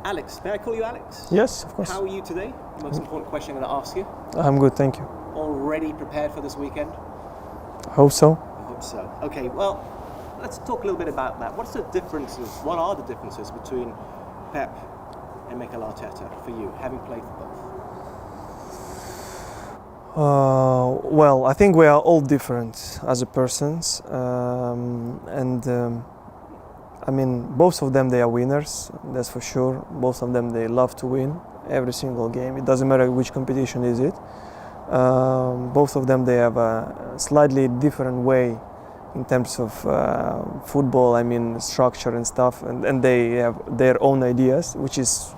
Alex, may I call you Alex? Yes, of course. How are you today? The most important question I'm going to ask you. I'm good, thank you. Already prepared for this weekend? I hope so. I hope so. Okay, well, let's talk a little bit about that. What are the differences between Pep and Mikel Arteta for you, having played for both? Well, I think we are all different as a persons, I mean, both of them, they are winners, that's for sure. Both of them, they love to win every single game. It doesn't matter which competition is it. Both of them, they have a slightly different way in terms of football, I mean, structure and stuff, and they have their own ideas, which is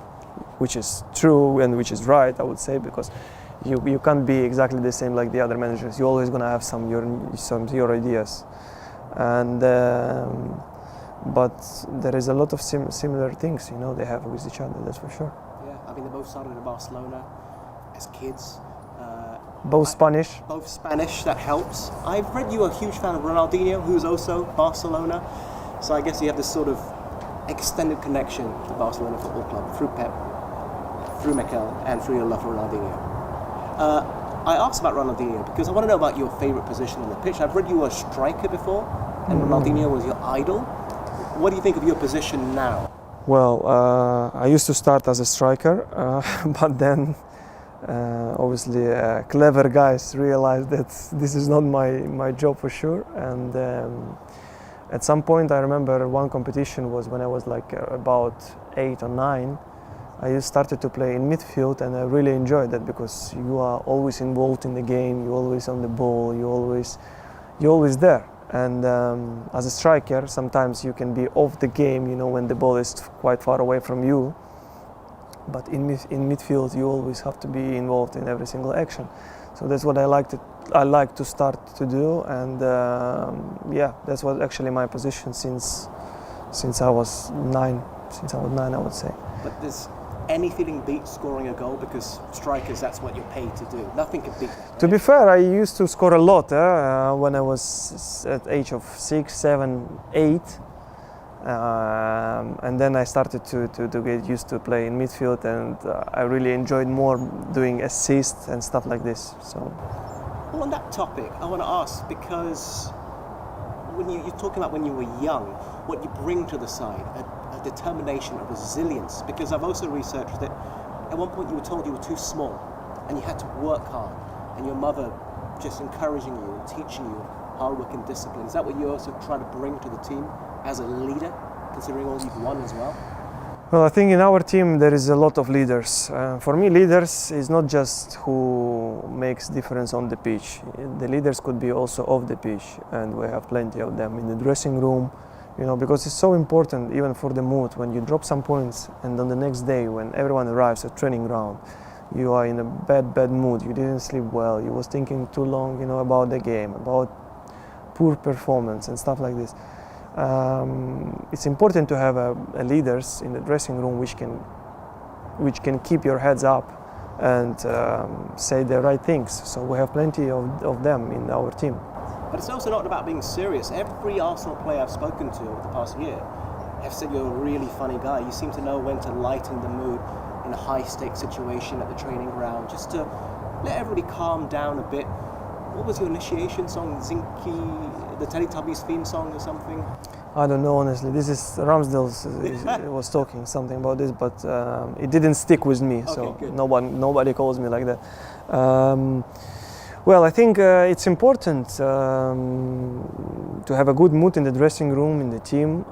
true and which is right, I would say, because you can't be exactly the same like the other managers. You're always gonna have some your ideas, and but there is a lot of similar things, you know, they have with each other. That's for sure. Yeah, I mean, they both started in Barcelona as kids. Both Spanish. Both Spanish. That helps. I've read you a huge fan of Ronaldinho, who's also Barcelona. So I guess you have this sort of extended connection to Barcelona Football Club through Pep, through Mikel, and through your love for Ronaldinho. I asked about Ronaldinho because I want to know about your favourite position on the pitch. I've read you were a striker before, and Ronaldinho was your idol. What do you think of your position now? Well, I used to start as a striker, but then obviously clever guys realized that this is not my job for sure. And at some point, I remember one competition was when I was like about 8 or 9. I started to play in midfield, and I really enjoyed that because you are always involved in the game, you're always on the ball, you're always there. And as a striker, sometimes you can be off the game, you know, when the ball is quite far away from you. But in midfield, you always have to be involved in every single action. So that's what I like to start to do, and yeah, that's what actually my position since I was 9. Since I was 9, I would say. But does any feeling beat scoring a goal? Because strikers, that's what you're paid to do. Nothing can beat that. Right? To be fair, I used to score a lot when I was at age of 6, 7, 8. And then I started to get used to play in midfield, and I really enjoyed more doing assists and stuff like this. So, well, on that topic, I want to ask, because when you're talking about when you were young, what you bring to the side, a determination, a resilience. Because I've also researched that at one point you were told you were too small, and you had to work hard, and your mother just encouraging you, teaching you hard work and discipline. Is that what you also try to bring to the team as a leader, considering all you've won as well? Well, I think in our team there is a lot of leaders. For me, leaders is not just who makes difference on the pitch. The leaders could be also off the pitch, and we have plenty of them in the dressing room, you know, because it's so important even for the mood. When you drop some points, and on the next day when everyone arrives at training ground, you are in a bad mood, you didn't sleep well, you was thinking too long, you know, about the game, about poor performance and stuff like this. It's important to have leaders in the dressing room which can keep your heads up and say the right things. So we have plenty of them in our team. But it's also not about being serious. Every Arsenal player I've spoken to over the past year have said you're a really funny guy. You seem to know when to lighten the mood in a high-stakes situation at the training ground, just to let everybody calm down a bit. What was your initiation song? Zinky, the Teletubbies theme song or something? I don't know, honestly. This is Ramsdale's was talking something about this, but it didn't stick with me. Okay, so good. nobody calls me like that. Well, I think it's important to have a good mood in the dressing room, in the team,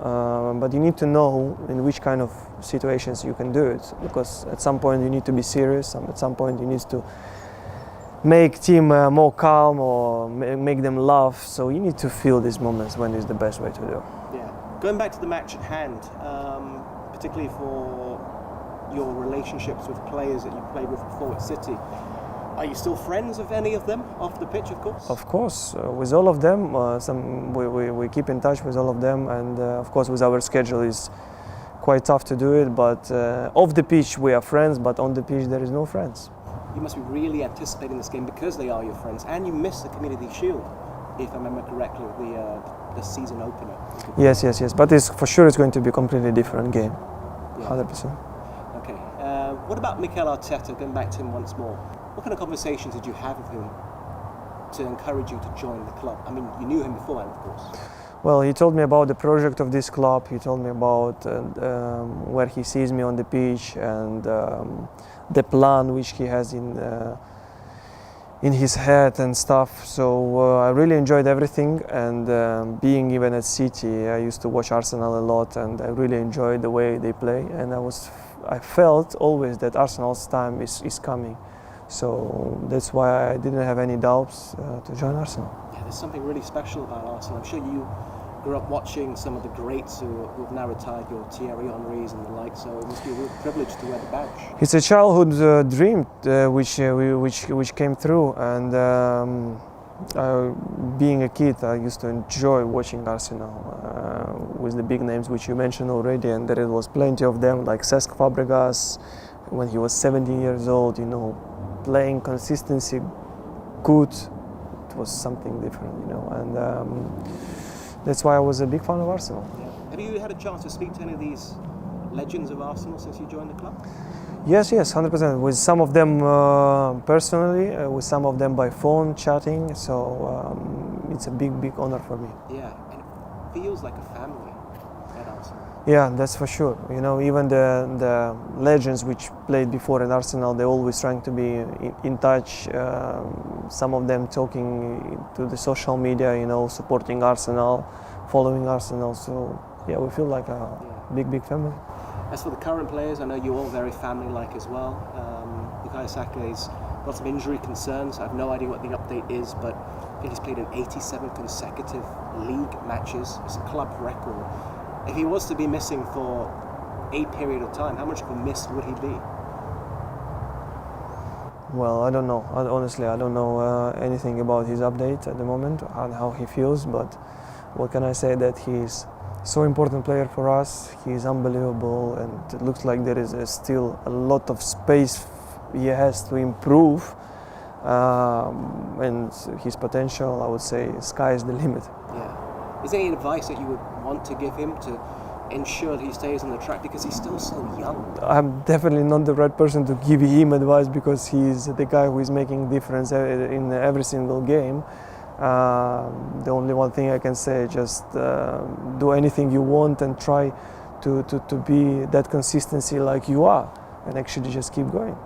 but you need to know in which kind of situations you can do it, because at some point you need to be serious, and at some point you need to make team more calm or make them laugh. So you need to feel these moments when is the best way to do. Yeah. Going back to the match at hand, particularly for your relationships with players that you played with before at City, are you still friends with any of them off the pitch, of course? Of course, with all of them. We keep in touch with all of them, and of course with our schedule is quite tough to do it, but off the pitch we are friends, but on the pitch there is no friends. You must be really anticipating this game because they are your friends, and you missed the Community Shield, if I remember correctly, the season opener. Yes, but for sure it's going to be a completely different game, yeah. 100%. What about Mikel Arteta, going back to him once more? What kind of conversations did you have with him to encourage you to join the club? I mean, you knew him beforehand, of course. Well, he told me about the project of this club. He told me about where he sees me on the pitch and the plan which he has in his head and stuff. So I really enjoyed everything. And being even at City, I used to watch Arsenal a lot, and I really enjoyed the way they play. And I felt always that Arsenal's time is coming. So that's why I didn't have any doubts to join Arsenal. Yeah, there's something really special about Arsenal. I'm sure you grew up watching some of the greats who've now retired, your Thierry Henrys and the like, so it must be a real privilege to wear the badge. It's a childhood dream which came through, and being a kid I used to enjoy watching Arsenal with the big names which you mentioned already, and there was plenty of them, like Cesc Fabregas when he was 17 years old, you know, playing consistency good. It was something different, you know, and that's why I was a big fan of Arsenal. Yeah. Have you had a chance to speak to any of these legends of Arsenal since you joined the club? Yes, 100%. With some of them personally, with some of them by phone, chatting. So it's a big honor for me. Yeah, and it feels like a family at Arsenal. Yeah, that's for sure. You know, even the legends which played before in Arsenal, they're always trying to be in touch. Some of them talking to the social media, you know, supporting Arsenal, following Arsenal. So yeah, we feel like a big family. As for the current players, I know you're all very family-like as well. Bukayo Saka has got some injury concerns. I have no idea what the update is, but I think he's played in 87 consecutive league matches. It's a club record. If he was to be missing for a period of time, how much of a miss would he be? Well, I don't know. Honestly, I don't know anything about his update at the moment and how he feels, but what can I say, that he's so important player for us. He's unbelievable, and it looks like there is still a lot of space he has to improve, and his potential, I would say, sky is the limit. Yeah. Is there any advice that you would want to give him to ensure that he stays on the track, because he's still so young? I'm definitely not the right person to give him advice, because he's the guy who is making difference in every single game. The only one thing I can say, just do anything you want and try to be that consistency like you are, and actually just keep going.